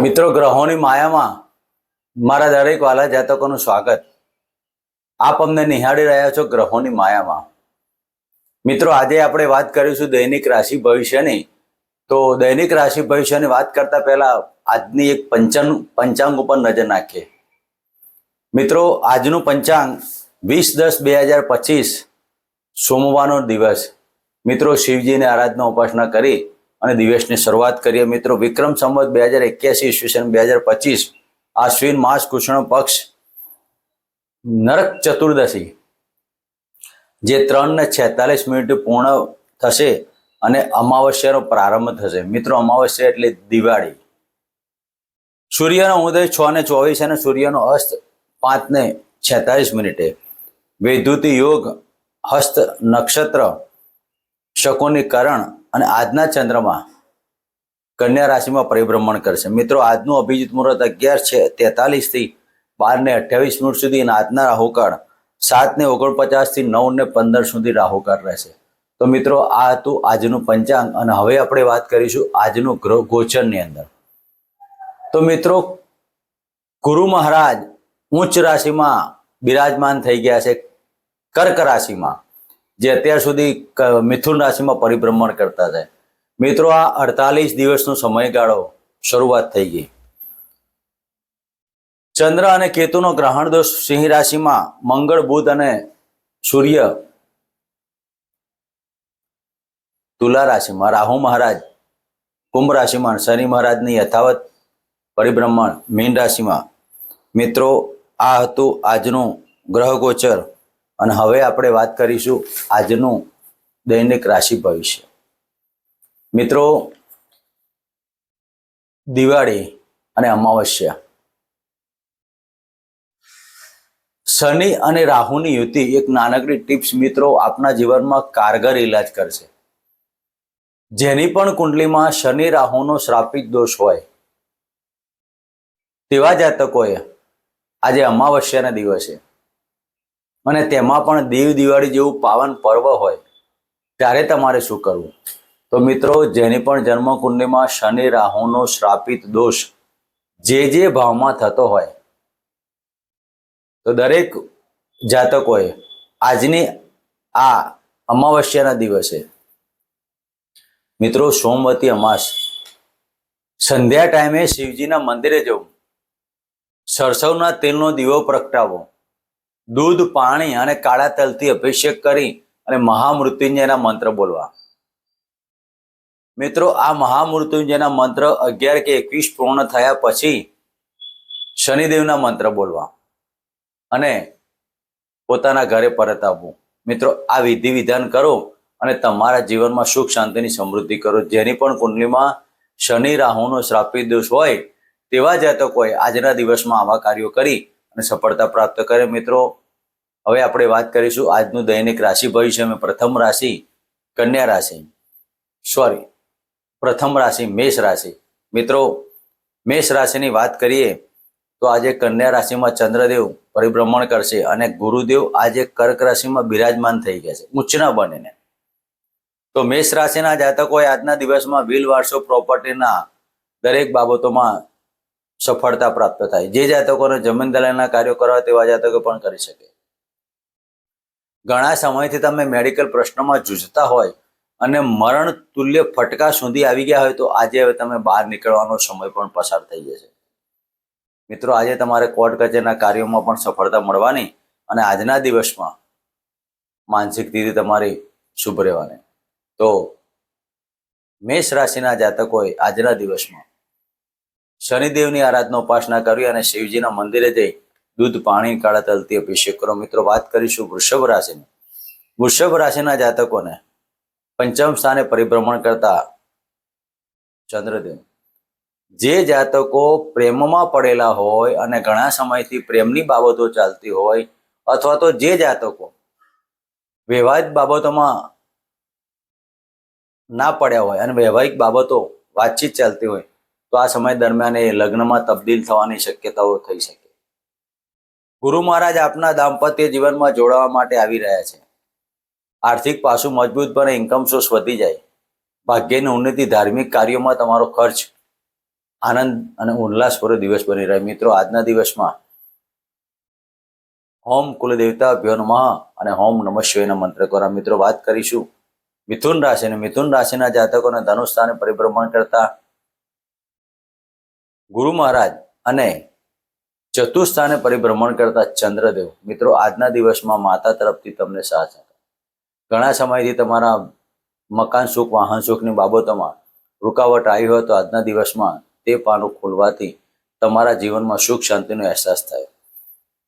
મિત્રો, ગ્રહોની માયામાં મારા દરેક વાલા જાતકોનું સ્વાગત. આપ અમને નિહાળી રહ્યા છો ગ્રહોની માયામાં. મિત્રો, આજે આપણે વાત કરીશું દૈનિક રાશિ ભવિષ્યની. તો દૈનિક રાશિ ભવિષ્યની વાત કરતા પહેલા આજની એક પંચાંગ ઉપર નજર નાખીએ. મિત્રો, આજનું પંચાંગ 20/10/2025 સોમવારનો દિવસ. મિત્રો, શિવજીની આરાધના ઉપાસના કરી અને દિવસની શરૂઆત કરીએ. મિત્રો, વિક્રમ સંવત 2081 ઈસવીસન 2025 આશ્વિન માસ કૃષ્ણ પક્ષ નરક ચતુર્દશી જે 3:46 પૂર્ણ થશે અને અમાવસ્યાનો પ્રારંભ થશે. મિત્રો, અમાવસ્યા એટલે દિવાળી. સૂર્યનો ઉદય 6:24 અને સૂર્યનો અસ્ત 5:46. વૈદ્યુતિ યોગ, હસ્ત નક્ષત્ર, શકોની કરણ અને આજના ચંદ્રમાં કન્યા રાશિમાં પરિભ્રમણ કરશે. મિત્રો, આજનું અભિજીત મુહૂર્ત 11:43 થી 12:28 સુધી અને આજના રાહુકાળ 7:49 થી 9:15 સુધી રાહુકાળ રહેશે. તો મિત્રો, આ હતું આજનું પંચાંગ અને હવે આપણે વાત કરીશું આજનું ગ્રહ ગોચરની અંદર. તો મિત્રો, ગુરુ મહારાજ ઉચ્ચ રાશિમાં બિરાજમાન થઈ ગયા છે, કર્ક રાશિમાં, જે અત્યાર સુધી મિથુન રાશિમાં પરિભ્રમણ કરતા હતા. મિત્રો, આ 48 દિવસનો સમયગાળો શરૂઆત થઈ ગઈ. ચંદ્ર અને કેતુનો ગ્રહણ દોષ સિંહ રાશિમાં, મંગળ, બુધ અને સૂર્ય તુલા રાશિમાં, રાહુ મહારાજ કુંભ રાશિમાં, શનિ મહારાજની યથાવત પરિભ્રમણ મીન રાશિમાં. મિત્રો, આ હતું આજનું ગ્રહ ગોચર અને હવે આપણે વાત કરીશું આજનું દૈનિક રાશિ ભવિષ્ય. મિત્રો, દિવાળી અને અમાવસ્યા, શનિ અને રાહુની યુતિ એક નાનકડી ટિપ્સ મિત્રો આપના જીવનમાં કારગર ઇલાજ કરશે. જેની પણ કુંડલીમાં શનિ રાહુનો શ્રાપિત દોષ હોય તેવા જાતકોએ આજે અમાવસ્યાના દિવસે અને તેમાં પણ દેવ દિવાળી જેવું પાવન પર્વ હોય ત્યારે તમારે શું કરવું? તો મિત્રો, જેની પણ જન્મ કુંડલીમાં શનિ રાહુનો શ્રાપિત દોષ જે ભાવમાં થતો હોય તો દરેક જાતકોએ આજની આ અમાવસ્યાના દિવસે મિત્રો સોમવતી અમાસ સંધ્યા ટાઈમે શિવજીના મંદિરે જવું, સરસવના તેલનો દીવો પ્રગટાવવો, દૂધ, પાણી અને કાળા તલથી અભિષેક કરી અને મહામૃત્યુંજયના મંત્ર બોલવા. મિત્રો, આ મહામૃત્યુંજયના મંત્ર 11 કે 21 પૂર્ણ થયા પછી શનિદેવના મંત્ર બોલવા અને પોતાના ઘરે પરત આવવું. મિત્રો, આ વિધિ વિધાન કરો અને તમારા જીવનમાં સુખ શાંતિની સમૃદ્ધિ કરો. જેની પણ કુંડલીમાં શનિ રાહુનો શ્રાપિત દોષ હોય તેવા જાતકોએ આજના દિવસમાં આવા કાર્યો કરી અને સફળતા પ્રાપ્ત કરે. મિત્રો, હવે આપણે વાત કરીશું આજનું દૈનિક રાશિ ભવિષ્યમાં. પ્રથમ રાશિ કન્યા રાશિ, પ્રથમ રાશિ મેષ રાશિ. મિત્રો, મેષ રાશિની વાત કરીએ તો આજે કન્યા રાશિમાં ચંદ્રદેવ પરિભ્રમણ કરશે અને ગુરુદેવ આજે કર્ક રાશિમાં બિરાજમાન થઈ ગયા છે ઉચ્ચના બનીને. તો મેષ રાશિના જાતકોએ આજના દિવસમાં વિલ વારસો પ્રોપર્ટીના દરેક બાબતોમાં સફળતા પ્રાપ્ત થાય. જે જાતકોને જમીન દલાલના કાર્યો કરવા તેવા જાતકો પણ કરી શકે. ઘણા સમયથી તમે મેડિકલ પ્રશ્નોમાં જૂझતા હોય અને મરણ તુલ્ય ફટકા સુધી આવી ગયા હોય તો આજે હવે તમે બહાર નીકળવાનો સમય પણ પસાર થઈ જશે. મિત્રો, આજે તમારે કોર્ટ કચેરીના કાર્યોમાં પણ સફળતા મળવાની અને આજના દિવસમાં માનસિક સ્થિતિ તમારી શુભ રહેવાની. તો મેષ રાશિના જાતકોએ આજના દિવસમાં શનિદેવની આરાધના ઉપાસના કરવી અને શિવજીના મંદિરે જઈ દૂધ, પાણી, કાળા તલથી અભિષેક કરો. મિત્રો, વાત કરીશું વૃષભ રાશિની. વૃષભ રાશિના જાતકોને પંચમ સ્થાને પરિભ્રમણ કરતા ચંદ્રદેવ, જે જાતકો પ્રેમમાં પડેલા હોય અને ઘણા સમયથી પ્રેમની બાબતો ચાલતી હોય અથવા તો જે જાતકો વૈવાહિક બાબતોમાં ના પડ્યા હોય અને વૈવાહિક બાબતો વાતચીત ચાલતી હોય તો આ સમય દરમિયાન એ લગ્નમાં તબદીલ થવાની શક્યતાઓ થઈ શકે. ગુરુ મહારાજ આપના દાંપત્ય જીવનમાં જોડાવા માટે આવી રહ્યા છે. આર્થિક પાસું મજબૂત બને, ઇન્કમ સોર્સ વધી જાય, ભાગ્યની ઉન્નતિ, ધાર્મિક કાર્યોમાં તમારો ખર્ચ આનંદ અને ઉલ્લાસભર્યો દિવસ બની રહે. મિત્રો આજના દિવસમાં ઓમ કુલદેવતાભ્યો નમઃ અને ઓમ નમઃ શિવાયના મંત્ર દ્વારા મિત્રો વાત કરીશું મિથુન રાશિની. મિથુન રાશિના જાતકોને ધનુષ સ્થાને પરિભ્રમણ કરતા ગુરુ મહારાજ અને ચતુર્થ સ્થાને પરિભ્રમણ કરતા ચંદ્રદેવ મિત્રો આજના દિવસમાં માતા તરફથી તમને સાથ આપે. ઘણા સમયથી તમારા મકાન સુખ વાહન સુખની બાબતોમાં રૂકાવટ આવી હોય તો આજના દિવસમાં તે પાનું ખોલવાથી તમારા જીવનમાં સુખ શાંતિનો અહેસાસ થાય.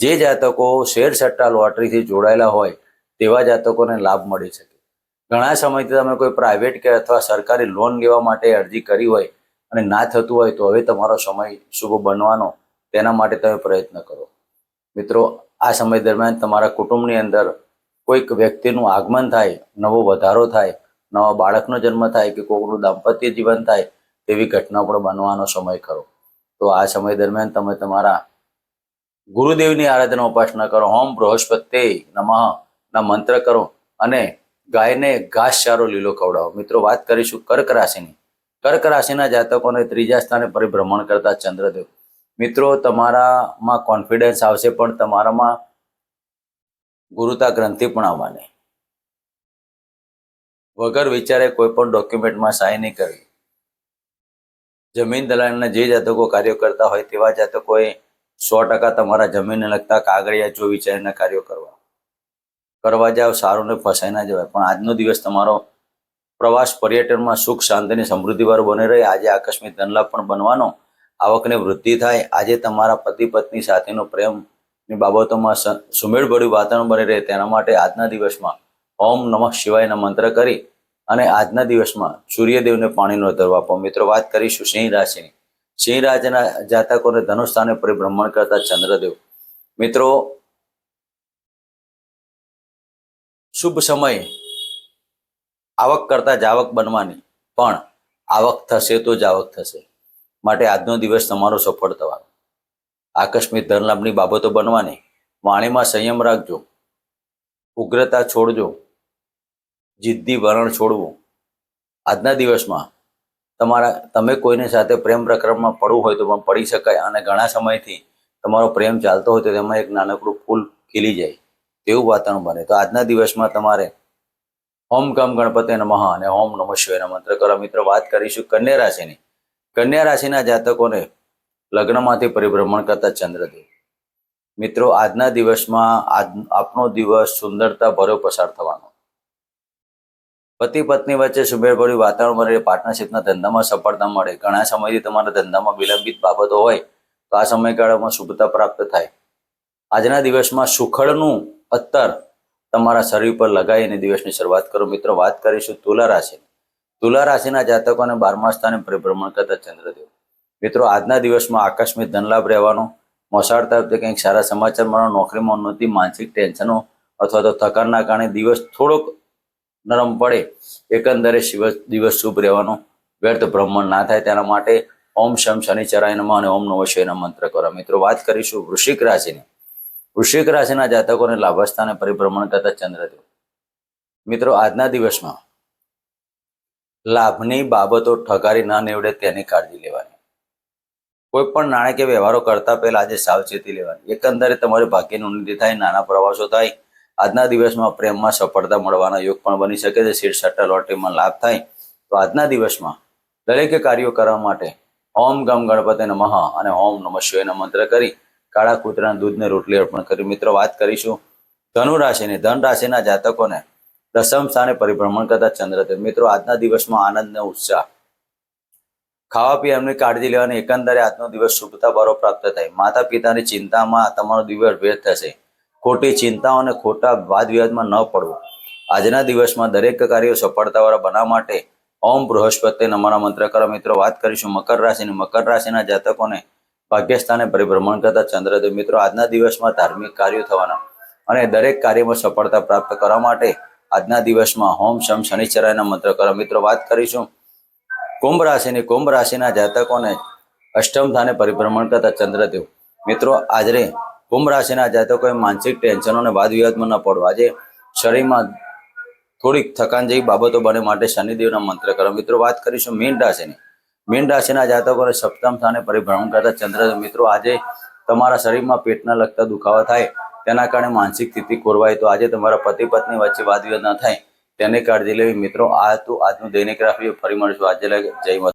જે જાતકો શેર સટ્ટા લોટરીથી જોડાયેલા હોય તેવા જાતકોને લાભ મળી શકે. ઘણા સમયથી તમે કોઈ પ્રાઇવેટ કે અથવા સરકારી લોન લેવા માટે અરજી કરી હોય અને ના થતું હોય તો હવે તમારો સમય શુભ બનવાનો તેના માટે તમે પ્રયત્ન કરો. મિત્રો આ સમય દરમિયાન તમારા કુટુંબની અંદર કોઈક વ્યક્તિનું આગમન થાય, નવો વધારો થાય, નવા બાળકનો જન્મ થાય કે કોઈનું દાંપત્ય જીવન થાય તેવી ઘટના પણ બનવાનો સમય ખરો. તો આ સમય દરમિયાન તમે તમારા ગુરુદેવની આરાધના ઉપાસના કરો. ઓમ બૃહસ્પતિ નમઃ ના મંત્ર કરો અને ગાયને ઘાસચારો લીલો ખવડાવો. મિત્રો વાત કરીશું કર્ક રાશિની. કર્ક રાશિના જાતકોને ત્રીજા સ્થાને પરિભ્રમણ કરતા ચંદ્રદેવ મિત્રો તમારામાં કોન્ફિડન્સ આવશે પણ તમારામાં ગુરુતા ગ્રંથિ પણ આવવાની. વગર વિચારે કોઈ પણ ડોક્યુમેન્ટમાં સાઇન નહીં કરવી. જમીન દલાલના જે જાતકો કાર્યો કરતા હોય તેવા જાતકોએ 100% તમારા જમીનને લગતા કાગળિયા જો વિચારીને કાર્યો કરવા જાવ સારું ને ફસાઈ ના જવાય. પણ આજનો દિવસ તમારો પ્રવાસ પર્યટનમાં સુખ શાંતિની સમૃદ્ધિવાળો બની રહે. આજે આકસ્મિક ધનલાભ પણ બનવાનો, આવકની વૃદ્ધિ થાય. આજે તમારા પતિ પત્ની સાથેનો પ્રેમની બાબતોમાં સુમેળભર્યું વાતાવરણ બની રહે તેના માટે આજના દિવસમાં ઓમ નમઃ શિવાયના મંત્ર કરી અને આજના દિવસમાં સૂર્યદેવને પાણીનો ધર્વ આપો. મિત્રો વાત કરીશું સિંહ રાશિની. સિંહ રાશિના જાતકોને ધનુષ સ્થાને પરિભ્રમણ કરતા ચંદ્રદેવ મિત્રો શુભ સમય આવક કરતા જાવક બનવાની, પણ આવક થશે તો જાવક થશે. માટે આજનો દિવસ તમારો સફળ થવાનો. આકસ્મિક ધનલાભની બાબતો બનવાની. વાણીમાં સંયમ રાખજો, ઉગ્રતા છોડજો, જિદ્દી વલણ છોડવું. આજના દિવસમાં તમે કોઈની સાથે પ્રેમ પ્રકરણમાં પડવું હોય તો પણ પડી શકાય અને ઘણા સમયથી તમારો પ્રેમ ચાલતો હોય તો તેમાં એક નાનકડું ફૂલ ખીલી જાય તેવું વાતાવરણ બને. તો આજના દિવસમાં તમારે ઓમ ગમ ગણપતિ નમઃ અને ઓમ નમઃ શિવાયના મંત્ર કરો. મિત્રો વાત કરીશું કન્યા રાશિની. કન્યા રાશિના જાતકોને લગ્નમાંથી પરિભ્રમણ કરતા ચંદ્રદેવ મિત્રો આજના દિવસમાં આપનો દિવસ સુંદરતા ભર્યો પસાર થવાનો. પતિ પત્ની વચ્ચે સુમેળભર્યું વાતાવરણ બને. પાર્ટનરશિપના ધંધામાં સફળતા મળે. ઘણા સમયથી તમારા ધંધામાં વિલંબિત બાબતો હોય તો આ સમયગાળામાં શુભતા પ્રાપ્ત થાય. આજના દિવસમાં સુખડનું અત્તર તમારા શરીર પર લગાવીને દિવસની શરૂઆત કરો. મિત્રો વાત કરીશું તુલા રાશિ. તુલા રાશિના જાતકોને 12મા સ્થાને પરિભ્રમણ કરતા ચંદ્રદેવ મિત્રો આજના દિવસમાં આકસ્મિક ધનલાભ રહેવાનો. મોસાળ તરફથી કંઈક સારા સમાચાર મળવાનો. નોકરીમાં ઉન્નતિ, માનસિક ટેન્શનો અથવા તો થકાનના કારણે દિવસ થોડોક નરમ પડે. એકંદરે દિવસ શુભ રહેવાનો. વ્યર્થ ભ્રમણ ના થાય તેના માટે ઓમ શમ શનિચરાય નમઃ અને ઓમ નમઃ શિવાયના મંત્ર કરો. મિત્રો વાત કરીશું વૃશ્ચિક રાશિની. વૃશ્ચિક રાશિના જાતકોને લાભસ્થાને પરિભ્રમણ કરતા ચંદ્રદેવ મિત્રો આજના દિવસમાં લાભની બાબતો ઠગારી ના નીવડે તેની કાળજી લેવાની. કોઈ પણ નાણાકીય વ્યવહારો કરતા પહેલા આજે સાવચેતી લેવાની. એકંદરે તમારી ભાગ્યની ઉન્નતિ થાય, નાના પ્રવાસો થાય. આજના દિવસમાં પ્રેમમાં સફળતા મળવાના યોગ પણ બની શકે છે. શેર સટ્ટા લોટરીમાં લાભ થાય. તો આજના દિવસમાં દરેક કાર્યો કરવા માટે ઓમ ગમ ગણપતિ નમઃ અને ઓમ નમઃ શિવાયના મંત્ર કરી કાળા કૂતરાના દૂધને રોટલી અર્પણ કરી. મિત્રો વાત કરીશું ધનુ રાશિની. ધન રાશિના જાતકોને 10મ સ્થાને પરિભ્રમણ કરતા ચંદ્રદેવ મિત્રો આજના દિવસમાં આનંદ અને ઉત્સાહ, ખાવા પીવાની કાળજી લેવાની. એકંદરે આજનો દિવસ શુભતા ભારો પ્રાપ્ત થાય. માતા પિતાની ચિંતામાં તમારો દિવસ વ્યર્થ થશે. ખોટી ચિંતાઓ અને ખોટા વાદ વિવાદમાં ન પડવું. આજના દિવસમાં દરેક કાર્યો સફળતાવાળા બનાવવા માટે ઓમ બૃહસ્પતિ નમઃના મંત્ર કરો. મિત્રો વાત કરીશું મકર રાશિની. મકર રાશિના જાતકોને ભાગ્યસ્થાને પરિભ્રમણ કરતા ચંદ્રદેવ મિત્રો આજના દિવસમાં ધાર્મિક કાર્યો થવાના અને દરેક કાર્યમાં સફળતા પ્રાપ્ત કરવા માટે આજના દિવસમાં ઓમ શમ શનિચરાયના મંત્ર કરો. મિત્રો વાત કરીશું કુંભ રાશિની. કુંભ રાશિના જાતકોને 8મ સ્થાને પરિભ્રમણ કરતા ચંદ્રદેવ મિત્રો આજે કુંભ રાશિના જાતકોએ માનસિક ટેન્શનો અને વાદ વિવાદમાં ન પડવા. આજે શરીરમાં થોડીક થકાન જેવી બાબતો બને માટે શનિદેવના મંત્ર કરો. મિત્રો વાત કરીશું મીન રાશિની. મીન રાશિના જાતકોને સપ્તમ સ્થાને પરિભ્રમણ કરતા ચંદ્ર મિત્રો આજે તમારા શરીરમાં પેટના લગતા દુખાવા થાય તેના કારણે માનસિક સ્થિતિ ખોરવાય તો આજે તમારા પતિ પત્ની વચ્ચે વાદ વિવાદ ન થાય તેની કાળજી લેવી મિત્રો. આ હતું આજનું દૈનિક રાશિ. ફરી મળીશું આજે જય માતા.